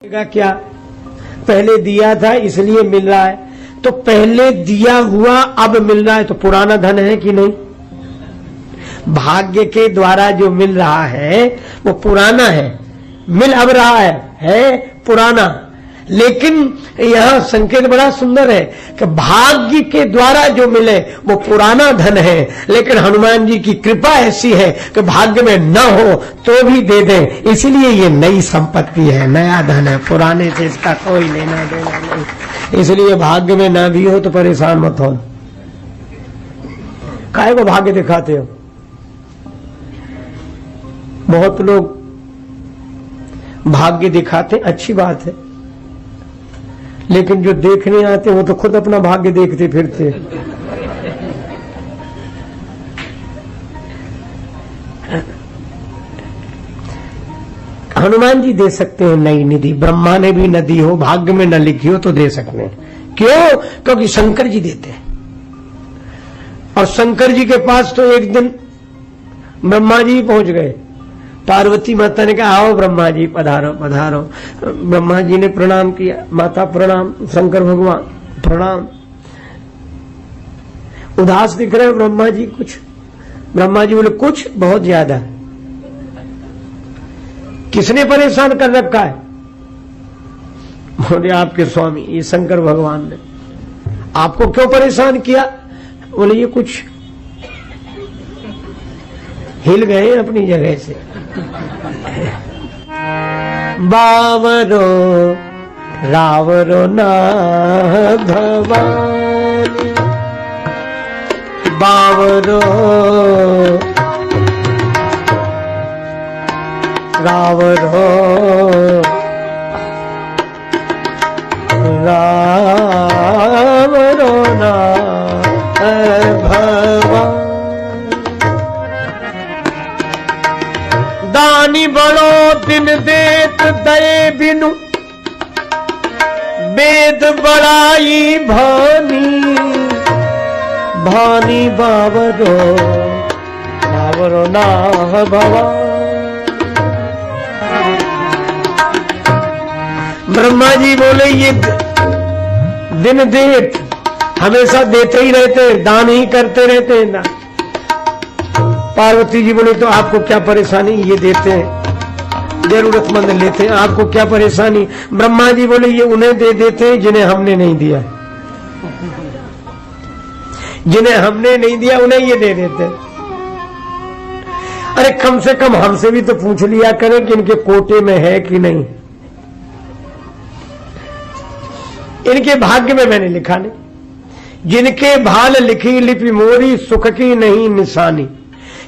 क्या पहले दिया था इसलिए मिल रहा है, तो पहले दिया हुआ अब मिल रहा है तो पुराना धन है कि नहीं? भाग्य के द्वारा जो मिल रहा है वो पुराना है, मिल अब रहा है पुराना। लेकिन यह संकेत बड़ा सुंदर है कि भाग्य के द्वारा जो मिले वो पुराना धन है, लेकिन हनुमान जी की कृपा ऐसी है कि भाग्य में न हो तो भी दे दें, इसलिए ये नई संपत्ति है, नया धन है, पुराने से इसका कोई लेना देना नहीं। इसलिए भाग्य में न भी हो तो परेशान मत हो। काहे को भाग्य दिखाते हो? बहुत लोग भाग्य दिखाते, अच्छी बात है, लेकिन जो देखने आते वो तो खुद अपना भाग्य देखते फिरते। हनुमान जी दे सकते हैं नई निधि, ब्रह्मा ने भी नदी हो भाग्य में न लिखी हो तो दे सकते हैं। क्यों? क्योंकि शंकर जी देते हैं। और शंकर जी के पास तो एक दिन ब्रह्मा जी पहुंच गए। पार्वती माता ने कहा आओ ब्रह्मा जी पधारो पधारो। ब्रह्मा जी ने प्रणाम किया, माता प्रणाम, शंकर भगवान प्रणाम। उदास दिख रहे ब्रह्मा जी कुछ? ब्रह्मा जी बोले कुछ, बहुत ज्यादा। किसने परेशान कर रखा है? बोले आपके स्वामी, ये शंकर भगवान ने। आपको क्यों परेशान किया? बोले ये कुछ हिल गए अपनी जगह से। बावरो रावरो ना भवानी, बावरो रावरो रावरो ना भवानी। दानी बड़ो दिन देत दये बिनु, वेद बड़ाई भानी, भानी बावरो बावरो ना भवा। ब्रह्मा जी बोले ये दिन देत हमेशा देते ही रहते, दान ही करते रहते हैं ना। पार्वती जी बोले तो आपको क्या परेशानी, ये देते हैं, जरूरतमंद लेते हैं, आपको क्या परेशानी? ब्रह्मा जी बोले ये उन्हें दे देते हैं जिन्हें हमने नहीं दिया, जिन्हें हमने नहीं दिया उन्हें ये दे देते हैं। अरे कम से कम हमसे भी तो पूछ लिया करें कि इनके कोटे में है कि नहीं, इनके भाग्य में मैंने लिखा नहीं। जिनके भाल लिखी लिपि मोरी, सुख की नहीं निशानी।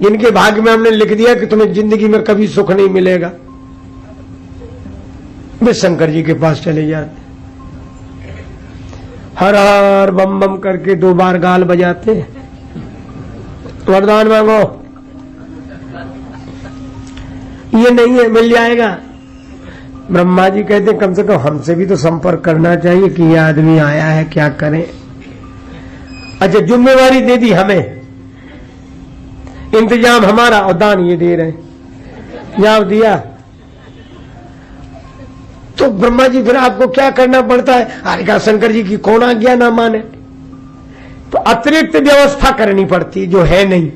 जिनके भाग्य में हमने लिख दिया कि तुम्हें जिंदगी में कभी सुख नहीं मिलेगा, वे शंकर जी के पास चले जाते, हर हर बम बम करके 2 बार गाल बजाते, वरदान मांगो, ये नहीं है मिल जाएगा। ब्रह्मा जी कहते कम से कम हमसे भी तो संपर्क करना चाहिए कि ये आदमी आया है, क्या करें। अच्छा जिम्मेवारी दे दी हमें, इंतजाम हमारा और दान ये दे रहे हैं, जवाब दिया तो ब्रह्मा जी फिर आपको क्या करना पड़ता है? अरे कहा शंकर जी की कौन आज्ञा ना माने, तो अतिरिक्त व्यवस्था करनी पड़ती जो है नहीं।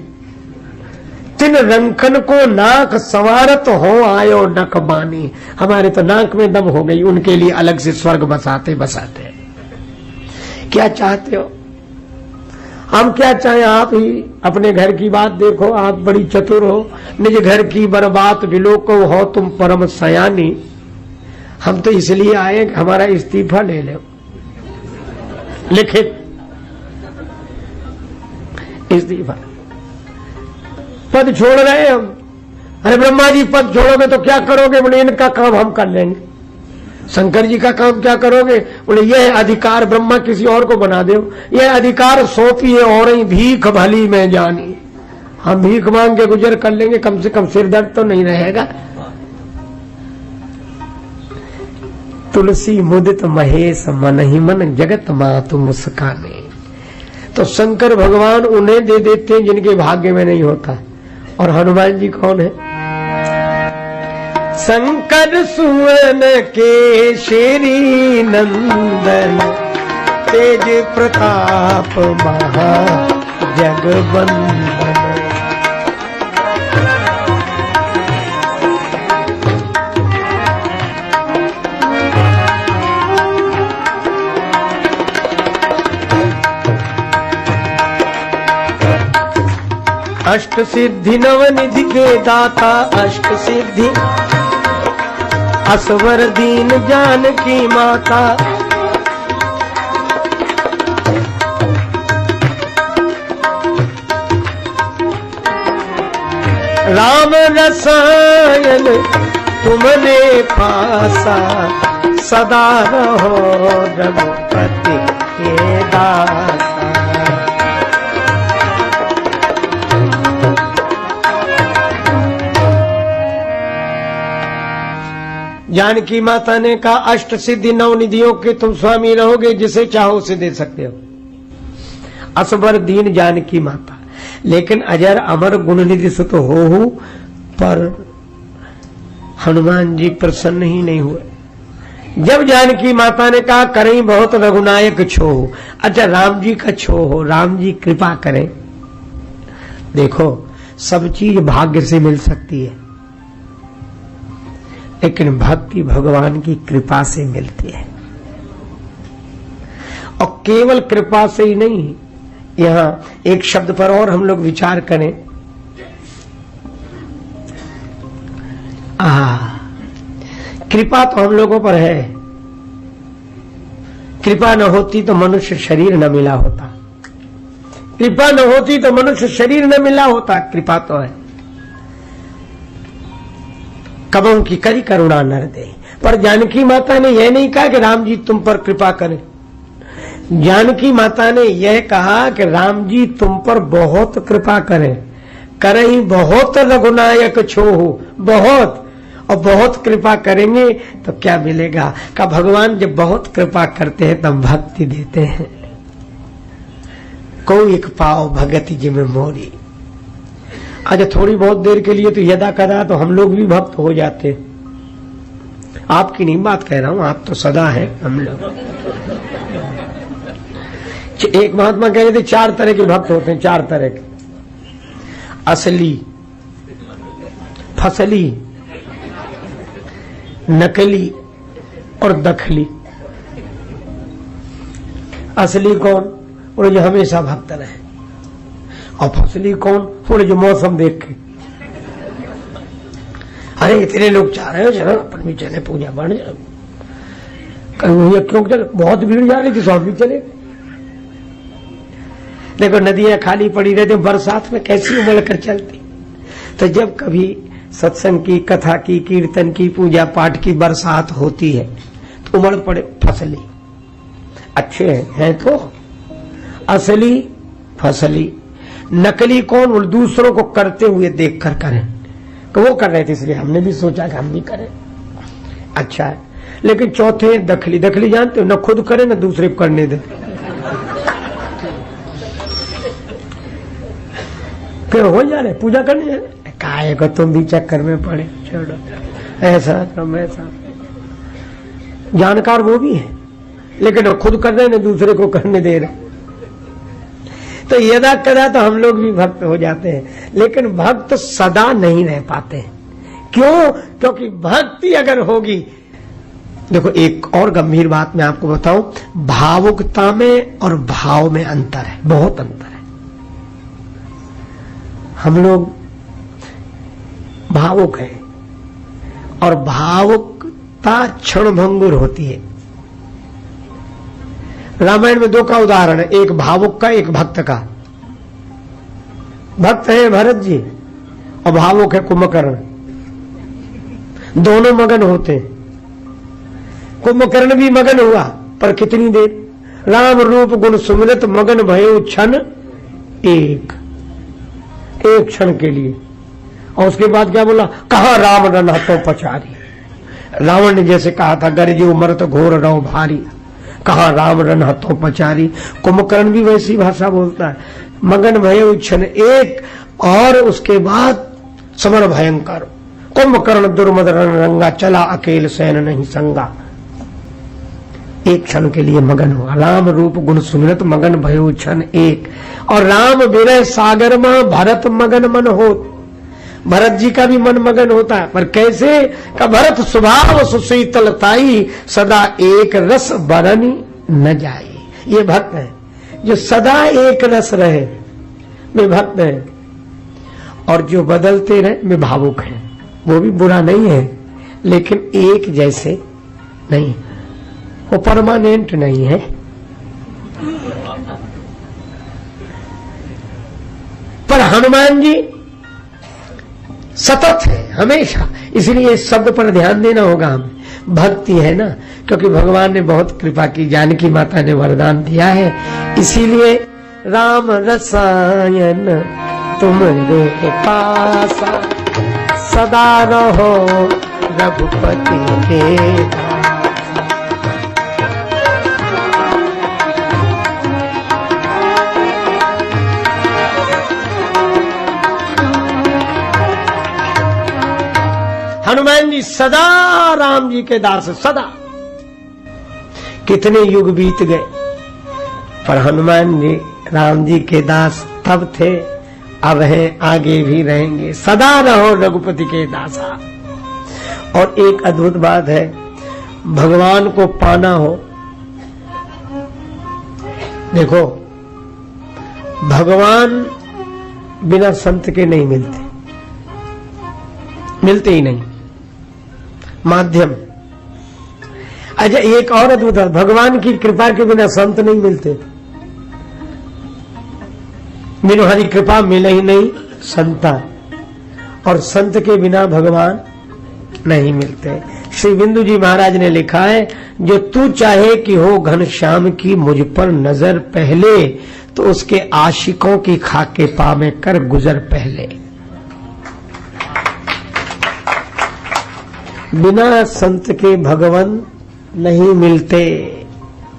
तिन रंखन को नाक संवारत हो आयो नक बानी। हमारे तो नाक में दम हो गई, उनके लिए अलग से स्वर्ग बसाते बसाते। क्या चाहते हो? हम क्या चाहें, आप ही अपने घर की बात देखो, आप बड़ी चतुर हो, निज घर की बर्बाद विलोको हो तुम परम सयानी। हम तो इसलिए आए कि हमारा इस्तीफा ले लो, लिखित इस्तीफा, पद छोड़ रहे हैं हम। अरे ब्रह्मा जी पद छोड़ोगे तो क्या करोगे? बोले इनका काम हम कर लेंगे। शंकर जी का काम क्या करोगे? बोले यह अधिकार ब्रह्मा किसी और को बना दो, यह अधिकार सौंपिए और ही भीख भली में जानी। हम भीख मांग के गुजर कर लेंगे, कम से कम सिर दर्द तो नहीं रहेगा। तुलसी मुदित महेश मन ही मन, जगत मातु मुस्काने। तो शंकर भगवान उन्हें दे देते हैं जिनके भाग्य में नहीं होता। और हनुमान जी कौन है? शंकर सुवन के श्री नंदन, तेज प्रताप महा जगवंदन। अष्ट सिद्धि नवनिधि के दाता, अष्ट सिद्धि असवर दीन जानकी माता। राम रसायन तुमने पासा, सदा रहो रघुपति के दासा। जानकी माता ने कहा अष्ट सिद्धि नौ निधियों के तुम स्वामी रहोगे, जिसे चाहो उसे दे सकते हो। असबर दीन जानकी माता, लेकिन अजर अमर गुण निधि से तो हो, पर हनुमान जी प्रसन्न ही नहीं हुए। जब जानकी माता ने कहा करें बहुत रघुनायक छो, अच्छा राम जी का छो हो, राम जी कृपा करें। देखो सब चीज भाग्य से मिल सकती है, लेकिन भक्ति भगवान की कृपा से मिलती है। और केवल कृपा से ही नहीं, यहां एक शब्द पर और हम लोग विचार करें। कृपा तो हम लोगों पर है, कृपा न होती तो मनुष्य शरीर न मिला होता, कृपा न होती तो मनुष्य शरीर न मिला होता। कृपा तो है, कबों की करी करुणा नर दे। पर जानकी माता ने यह नहीं कहा कि राम जी तुम पर कृपा करें, जानकी माता ने यह कहा कि राम जी तुम पर बहुत कृपा करें, करें बहुत रघुनायक छो हो, बहुत और बहुत कृपा करेंगे तो क्या मिलेगा। का भगवान जब बहुत कृपा करते हैं तब भक्ति देते हैं। कोई एक पाओ भगति जिम मोरी। अच्छा थोड़ी बहुत देर के लिए तो यदा कदा तो हम लोग भी भक्त हो जाते। आपकी नहीं बात कह रहा हूं, आप तो सदा है। हम लोग एक महात्मा कह रहे थे 4 तरह के भक्त होते हैं, 4 तरह के, असली, फसली, नकली और दखली। असली कौन? बोले जो हमेशा भक्त रहे। और फसली कौन? बोले जो मौसम देख के, अरे इतने लोग चाह रहे हो चलो अपन भी चले, पूजा बढ़ जाए, कहीं क्यों चले, बहुत भीड़ जा रही थी सब भी चले। देखो नदियां खाली पड़ी रहती, बरसात में कैसी उमड़ कर चलती। तो जब कभी सत्संग की, कथा की, कीर्तन की, पूजा पाठ की बरसात होती है तो उमड़ पड़े फसली। अच्छे हैं तो असली, फसली। नकली कौन? और दूसरों को करते हुए देख कर करें, तो वो कर रहे थे इसलिए हमने भी सोचा कि हम भी करें, अच्छा है। लेकिन चौथे दखली। दखली जानते हो, न खुद करे न दूसरे को करने दे, फिर हो जा रहे पूजा करने जा रहे, काहे को तुम भी चक्कर में पड़े, छोड़ो ऐसा तुम ऐसा। जानकार वो भी है, लेकिन वो खुद कर रहे न दूसरे को करने दे रहे। तो यदा कदा तो हम लोग भी भक्त हो जाते हैं, लेकिन भक्त सदा नहीं रह पाते। क्यों? क्योंकि भक्ति अगर होगी, देखो एक और गंभीर बात मैं आपको बताऊं, भावुकता में और भाव में अंतर है, बहुत अंतर है। हम लोग भावुक हैं और भावुकता क्षणभंगुर होती है। रामायण में 2 का उदाहरण है, एक भावुक का, एक भक्त का। भक्त है भरत जी और भावुक है कुंभकर्ण, दोनों मगन होते हैं। कुंभकर्ण भी मगन हुआ, पर कितनी देर? राम रूप गुण सुमिरत मगन भयो क्षण एक क्षण के लिए। और उसके बाद क्या बोला? कहा राम रन हाथों पचारी। रावण ने जैसे कहा था गरजे उमरत घोर रहो भारी, कहा राम रन हाथों पचारी। कुंभकर्ण भी वैसी भाषा बोलता है, मगन भयो क्षण एक, और उसके बाद समर भयंकर, कुंभकर्ण दुर्मदन रंगा, चला अकेल सैन नहीं संगा। एक क्षण के लिए मगन हुआ, राम रूप गुण सुमिरत मगन भयो क्षण एक। और राम विरह सागर में भरत मगन मन हो। भरत जी का भी मन मगन होता है, पर कैसे का भरत स्वभाव सुशीतलताई, सदा एक रस बरनी न जाई। ये भक्त है जो सदा एक रस रहे, वे भक्त है। और जो बदलते रहे वे भावुक हैं। वो भी बुरा नहीं है, लेकिन एक जैसे नहीं, वो परमानेंट नहीं है। पर हनुमान जी सतत है हमेशा, इसलिए इस शब्द पर ध्यान देना होगा हमें। भक्ति है ना, क्योंकि भगवान ने बहुत कृपा की, जानकी माता ने वरदान दिया है। इसीलिए राम रसायन तुमरे पासा, सदा रहो रघुपति के। हनुमान जी सदा राम जी के दास, सदा। कितने युग बीत गए, पर हनुमान जी राम जी के दास तब थे, अब हैं, आगे भी रहेंगे। सदा रहो रघुपति के दासा। और एक अद्भुत बात है, भगवान को पाना हो, देखो भगवान बिना संत के नहीं मिलते, मिलते ही नहीं। माध्यम। अच्छा एक और अद्भुत है, भगवान की कृपा के बिना संत नहीं मिलते। बिनु हरि कृपा मिले ही नहीं संता, और संत के बिना भगवान नहीं मिलते। श्री बिंदु जी महाराज ने लिखा है, जो तू चाहे कि हो घनश्याम की मुझ पर नजर पहले, तो उसके आशिकों की खाके पा में कर गुजर पहले। बिना संत के भगवान नहीं मिलते।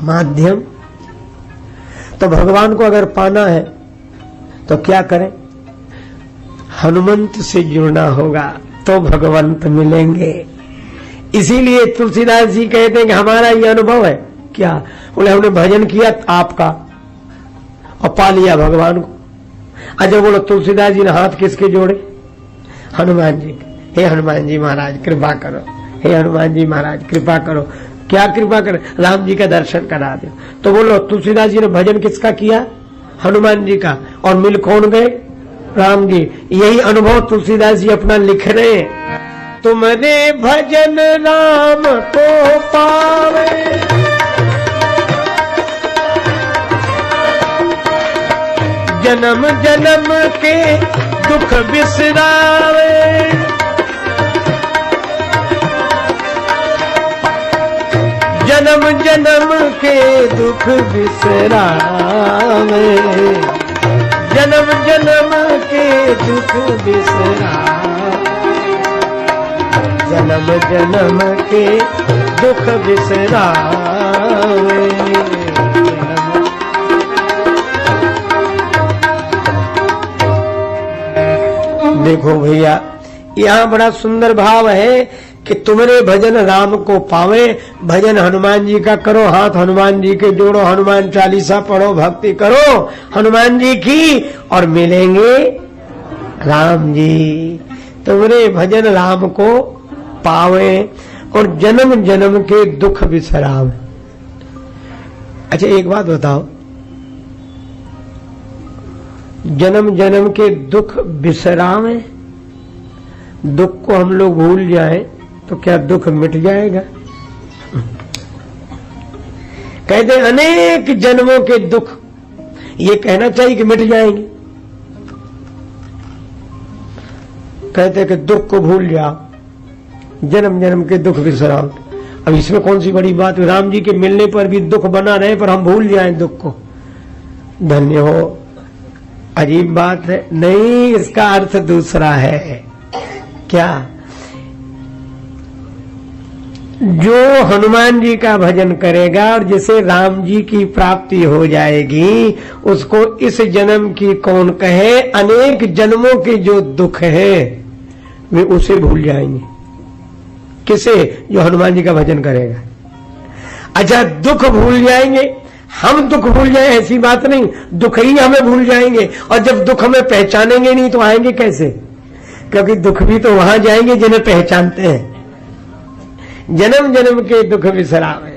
माध्यम। तो भगवान को अगर पाना है तो क्या करें? हनुमंत से जुड़ना होगा तो भगवंत मिलेंगे। इसीलिए तुलसीदास जी कहते हैं कि हमारा ये अनुभव है। क्या बोले? हमने भजन किया आपका और पा लिया भगवान को। अच्छा बोलो, तुलसीदास जी ने हाथ किसके जोड़े? हनुमान जी। हे हनुमान जी महाराज कृपा करो, हे हनुमान जी महाराज कृपा करो। क्या कृपा करें? राम जी का दर्शन करा दो। तो बोलो, तुलसीदास जी ने भजन किसका किया? हनुमान जी का। और मिल कौन गए? राम जी। यही अनुभव तुलसीदास जी अपना लिख रहे हैं। तुमरे भजन राम को पावे, जन्म जन्म के दुख बिसरावे। जन्म जन्म के दुख बिसरावे, जन्म जन्म के दुख बिसरावे, जन्म जन्म के दुख बिसरावे। देखो भैया, यहाँ बड़ा सुंदर भाव है कि तुम्हारे भजन राम को पावे। भजन हनुमान जी का करो, हाथ हनुमान जी के जोड़ो, हनुमान चालीसा पढ़ो, भक्ति करो हनुमान जी की, और मिलेंगे राम जी। तुम्हारे भजन राम को पावे और जन्म जन्म के दुख बिसरावे। अच्छा एक बात बताओ, जन्म जन्म के दुख बिसरावे, दुख को हम लोग भूल जाए तो क्या दुख मिट जाएगा? कहते अनेक जन्मों के दुख, ये कहना चाहिए कि मिट जाएंगे। कहते कि दुख को भूल जाओ, जन्म जन्म के दुख बिसराओ। अब इसमें कौन सी बड़ी बात? राम जी के मिलने पर भी दुख बना रहे पर हम भूल जाएं दुख को। धन्य हो। अजीब बात है। नहीं, इसका अर्थ दूसरा है। क्या? जो हनुमान जी का भजन करेगा और जिसे राम जी की प्राप्ति हो जाएगी, उसको इस जन्म की कौन कहे? अनेक जन्मों के जो दुख है वे उसे भूल जाएंगे। किसे? जो हनुमान जी का भजन करेगा। अच्छा, दुख भूल जाएंगे, हम दुख भूल जाए ऐसी बात नहीं, दुख ही हमें भूल जाएंगे। और जब दुख हमें पहचानेंगे नहीं तो आएंगे कैसे? क्योंकि दुख भी तो वहां जाएंगे जिन्हें पहचानते हैं। जन्म जन्म के दुख बिसरावे,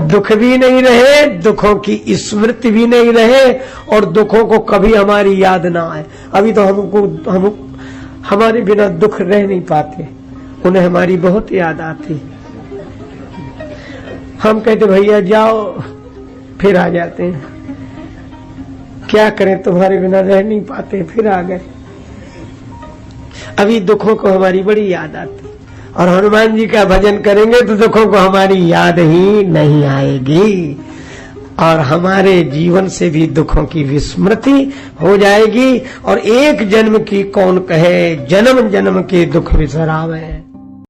दुख भी नहीं रहे, दुखों की स्मृति भी नहीं रहे, और दुखों को कभी हमारी याद ना आए। अभी तो हम हमारे बिना दुख रह नहीं पाते, उन्हें हमारी बहुत याद आती। हम कहते भैया जाओ, फिर आ जाते हैं। क्या करें, तुम्हारे बिना रह नहीं पाते, फिर आ गए। अभी दुखों को हमारी बड़ी याद आती, और हनुमान जी का भजन करेंगे तो दुखों को हमारी याद ही नहीं आएगी, और हमारे जीवन से भी दुखों की विस्मृति हो जाएगी। और एक जन्म की कौन कहे, जन्म जन्म के दुख बिसरावे।